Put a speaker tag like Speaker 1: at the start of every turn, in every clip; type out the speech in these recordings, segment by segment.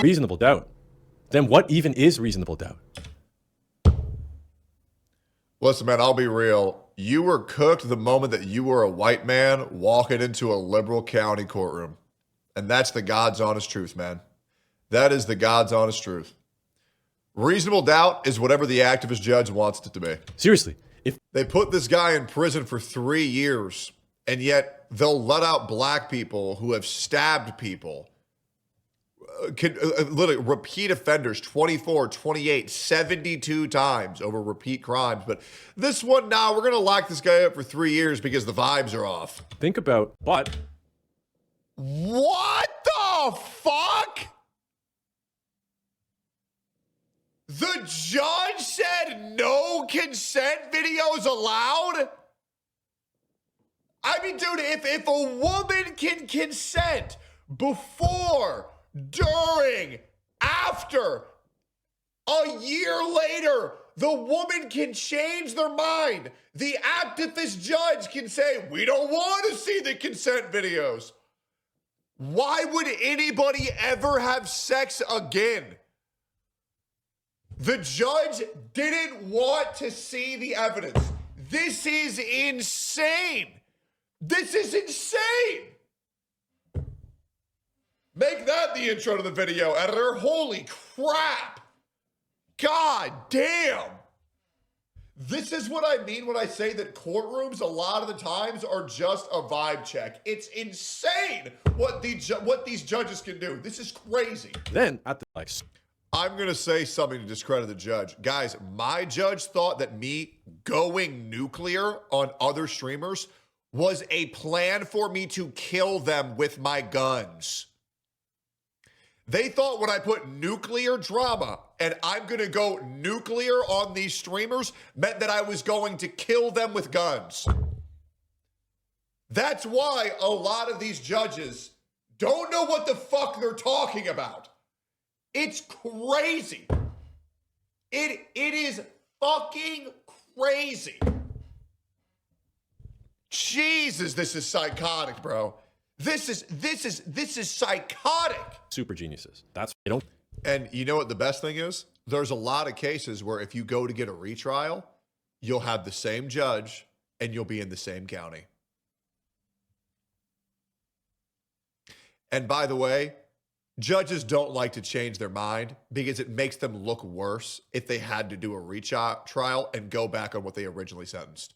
Speaker 1: reasonable doubt, then what even is reasonable doubt?
Speaker 2: Listen, man, I'll be real. You were cooked the moment that you were a white man walking into a liberal county courtroom. And that's the God's honest truth, man. That is the God's honest truth. Reasonable doubt is whatever the activist judge wants it to be.
Speaker 1: Seriously, if
Speaker 2: they put this guy in prison for 3 years, and yet they'll let out black people who have stabbed people, literally repeat offenders 24, 28, 72 times over repeat crimes. But this one, we're going to lock this guy up for 3 years because the vibes are off.
Speaker 1: think about, but
Speaker 2: What the fuck? The judge said no consent videos allowed? I mean, dude, if a woman can consent before, during, after, a year later, the woman can change their mind. The activist judge can say, we don't want to see the consent videos. Why would anybody ever have sex again? The judge didn't want to see the evidence. This is insane. This is insane. Make that the intro to the video, editor. Holy crap. God damn. This is what I mean when I say that courtrooms a lot of the times are just a vibe check. It's insane what these judges can do. This is crazy.
Speaker 1: then at the like,
Speaker 2: I'm going to say something to discredit the judge. Guys, my judge thought that me going nuclear on other streamers was a plan for me to kill them with my guns. They thought when I put nuclear drama and I'm going to go nuclear on these streamers meant that I was going to kill them with guns. That's why a lot of these judges don't know what the fuck they're talking about. It's crazy. It is fucking crazy. Jesus, this is psychotic, bro. This is psychotic.
Speaker 1: super geniuses. That's they don't.
Speaker 2: And you know what the best thing is? There's a lot of cases where if you go to get a retrial, you'll have the same judge and you'll be in the same county. And by the way, judges don't like to change their mind because it makes them look worse if they had to do a retrial and go back on what they originally sentenced.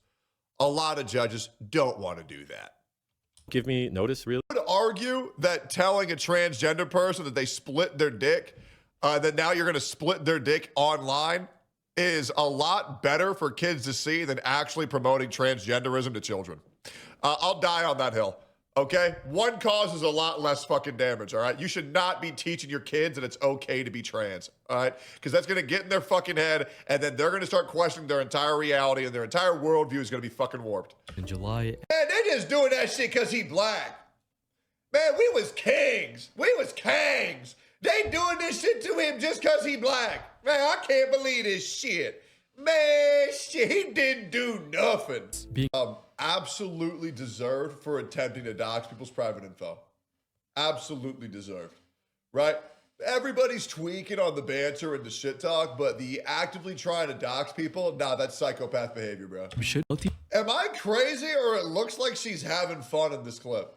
Speaker 2: A lot of judges don't want to do that.
Speaker 1: Give me notice, really?
Speaker 2: I would argue that telling a transgender person that they split their dick, that now you're going to split their dick online, is a lot better for kids to see than actually promoting transgenderism to children. I'll die on that hill. Okay? One causes a lot less fucking damage, all right? You should not be teaching your kids that it's okay to be trans, all right? Because that's going to get in their fucking head, and then they're going to start questioning their entire reality, and their entire worldview is going to be fucking warped.
Speaker 3: In July,
Speaker 2: Man, they just doing that shit because he black. Man, we was kings. We was kings. They doing this shit to him just because he black. Man, I can't believe this shit. Man, shit, he didn't do nothing. Absolutely deserved for attempting to dox people's private info. Absolutely deserved, right? Everybody's tweaking on the banter and the shit talk, but the actively trying to dox people, nah, that's psychopath behavior, bro. Am I crazy or it looks like she's having fun in this clip?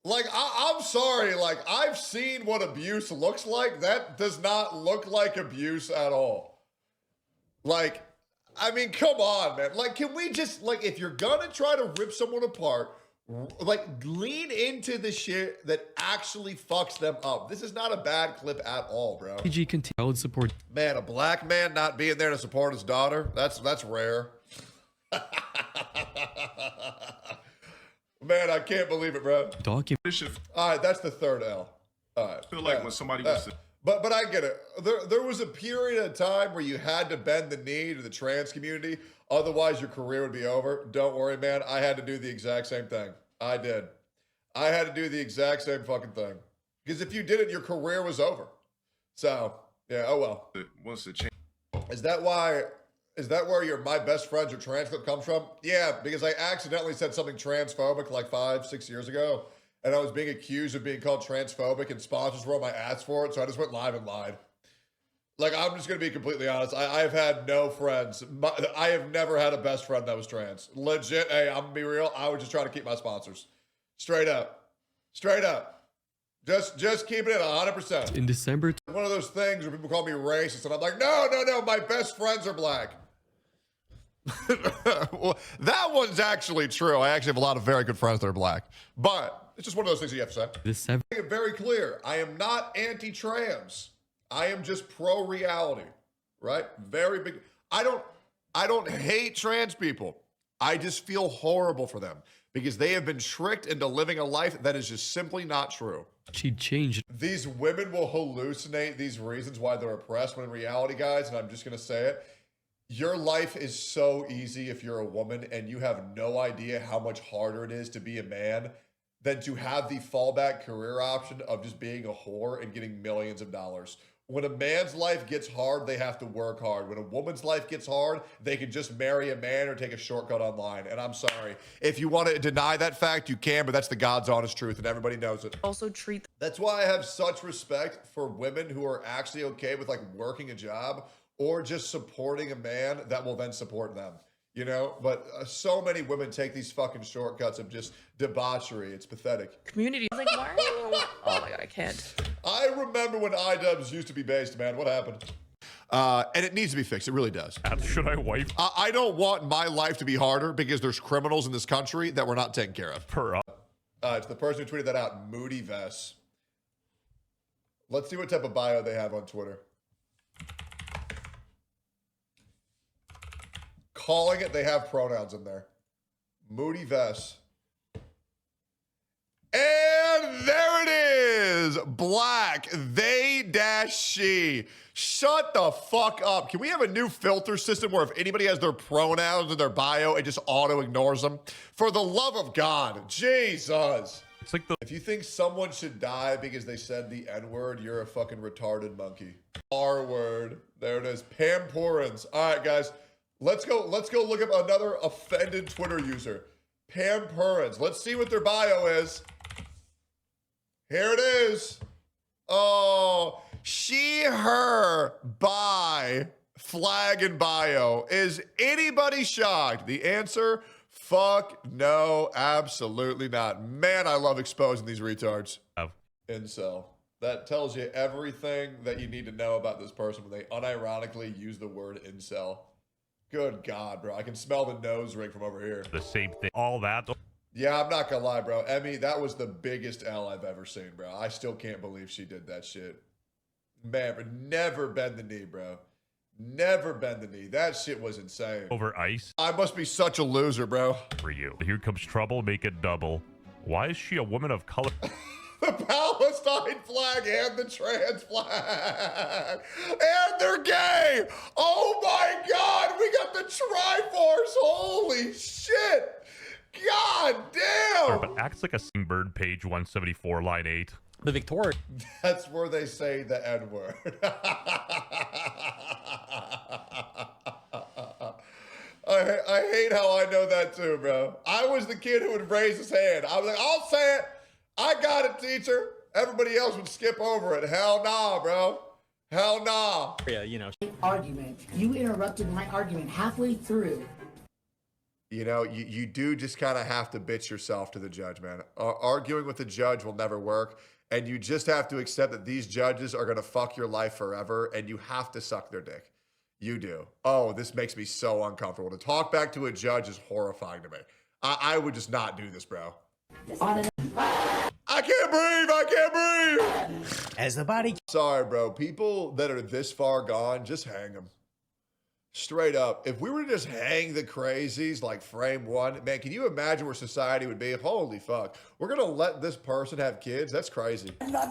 Speaker 2: Like, I'm sorry, like, I've seen what abuse looks like. That does not look like abuse at all. Like, I mean, come on, man. Like, can we just, like, if you're gonna try to rip someone apart, like, lean into the shit that actually fucks them up. This is not a bad clip at all, bro.
Speaker 3: PG would support.
Speaker 2: Man, a black man not being there to support his daughter, that's rare. Man, I can't believe it, bro. All right, that's the third L. All right.
Speaker 4: I feel like when somebody was to...
Speaker 2: But I get it. There was a period of time where you had to bend the knee to the trans community, otherwise your career would be over. Don't worry, man. I had to do the exact same thing. I did. I had to do the exact same fucking thing. Because if you didn't, your career was over. So, yeah, oh well.
Speaker 4: Once the change.
Speaker 2: Is that where your my best friends are trans clip comes from? Yeah, because I accidentally said something transphobic like 5-6 years ago. and I was being accused of being called transphobic, and sponsors were on my ass for it, so I just went live and lied. Like, I'm just going to be completely honest. I've had no friends. I have never had a best friend that was trans. Legit, hey, I'm going to be real. I would just try to keep my sponsors. Straight up. Straight up. Just keeping it 100%.
Speaker 3: In December.
Speaker 2: One of those things where people call me racist, and I'm like, no, my best friends are black. Well, that one's actually true. I actually have a lot of very good friends that are black. But it's just one of those things you have to say. Make it very clear. I am not anti-trans. I am just pro-reality, right? Very big. I don't hate trans people. I just feel horrible for them because they have been tricked into living a life that is just simply not true.
Speaker 3: She changed.
Speaker 2: These women will hallucinate these reasons why they're oppressed when in reality, guys, and I'm just going to say it, your life is so easy if you're a woman and you have no idea how much harder it is to be a man than to have the fallback career option of just being a whore and getting millions of dollars. When a man's life gets hard, they have to work hard. When a woman's life gets hard, they can just marry a man or take a shortcut online. And I'm sorry. If you want to deny that fact, you can, but that's the God's honest truth, and everybody knows it.
Speaker 5: Also treat.
Speaker 2: That's why I have such respect for women who are actually okay with like working a job or just supporting a man that will then support them. You know, but so many women take these fucking shortcuts of just debauchery. It's pathetic.
Speaker 5: Community. I was like, why are you? Oh my God, I can't.
Speaker 2: I remember when iDubbbz used to be based, man. What happened? And it needs to be fixed. It really does.
Speaker 6: Should I wipe
Speaker 2: I don't want my life to be harder because there's criminals in this country that we're not taking care of.
Speaker 6: her up?
Speaker 2: It's the person who tweeted that out, Moody Vess. Let's see what type of bio they have on Twitter. Calling it, they have pronouns in there. Moody Vess. And there it is. Black. They dash she. Shut the fuck up. Can we have a new filter system where if anybody has their pronouns in their bio, it just auto ignores them? For the love of God. Jesus.
Speaker 6: It's like the
Speaker 2: If you think someone should die because they said the N-word, you're a fucking retarded monkey. R-word. There it is. Pam Porins. All right, guys. Let's go look up another offended Twitter user. Pam Porins. Let's see what their bio is. Here it is. Oh, she, her, bi, flag and bio. Is anybody shocked? The answer, fuck no, absolutely not. Man, I love exposing these retards. Incel. That tells you everything that you need to know about this person when they unironically use the word incel. Good God, bro. I can smell the nose ring from over here.
Speaker 6: the same thing. All that.
Speaker 2: Yeah, I'm not gonna lie, bro. Emmy, that was the biggest L I've ever seen, bro. I still can't believe she did that shit. Man, but never bend the knee, bro. Never bend the knee. That shit was insane.
Speaker 6: Over ice
Speaker 2: I must be such a loser, bro.
Speaker 6: for you. Here comes trouble. Make it double. Why is she a woman of color?
Speaker 2: The Palestine flag and the trans flag. And they're gay. Oh my God. We got the Triforce. Holy shit. God damn.
Speaker 6: But acts like a singbird. Page 174, line 8.
Speaker 1: The Victoria.
Speaker 2: That's where they say the N-word. I hate how I know that too, bro. I was the kid who would raise his hand. I was like, I'll say it. I got it, teacher. Everybody else would skip over it. Hell nah, bro. Hell nah.
Speaker 1: Yeah, you know.
Speaker 7: Argument. You interrupted my argument halfway through.
Speaker 2: You know, you do just kind of have to bitch yourself to the judge, man. Arguing with the judge will never work. And you just have to accept that these judges are going to fuck your life forever. And you have to suck their dick. You do. Oh, this makes me so uncomfortable. To talk back to a judge is horrifying to me. I would just not do this, bro. I can't breathe. I can't breathe.
Speaker 8: As the body.
Speaker 2: Sorry, bro. People that are this far gone, just hang them. Straight up. If we were to just hang the crazies like frame one, man, can you imagine where society would be? Holy fuck. We're going to let this person have kids? That's crazy.
Speaker 8: I'm not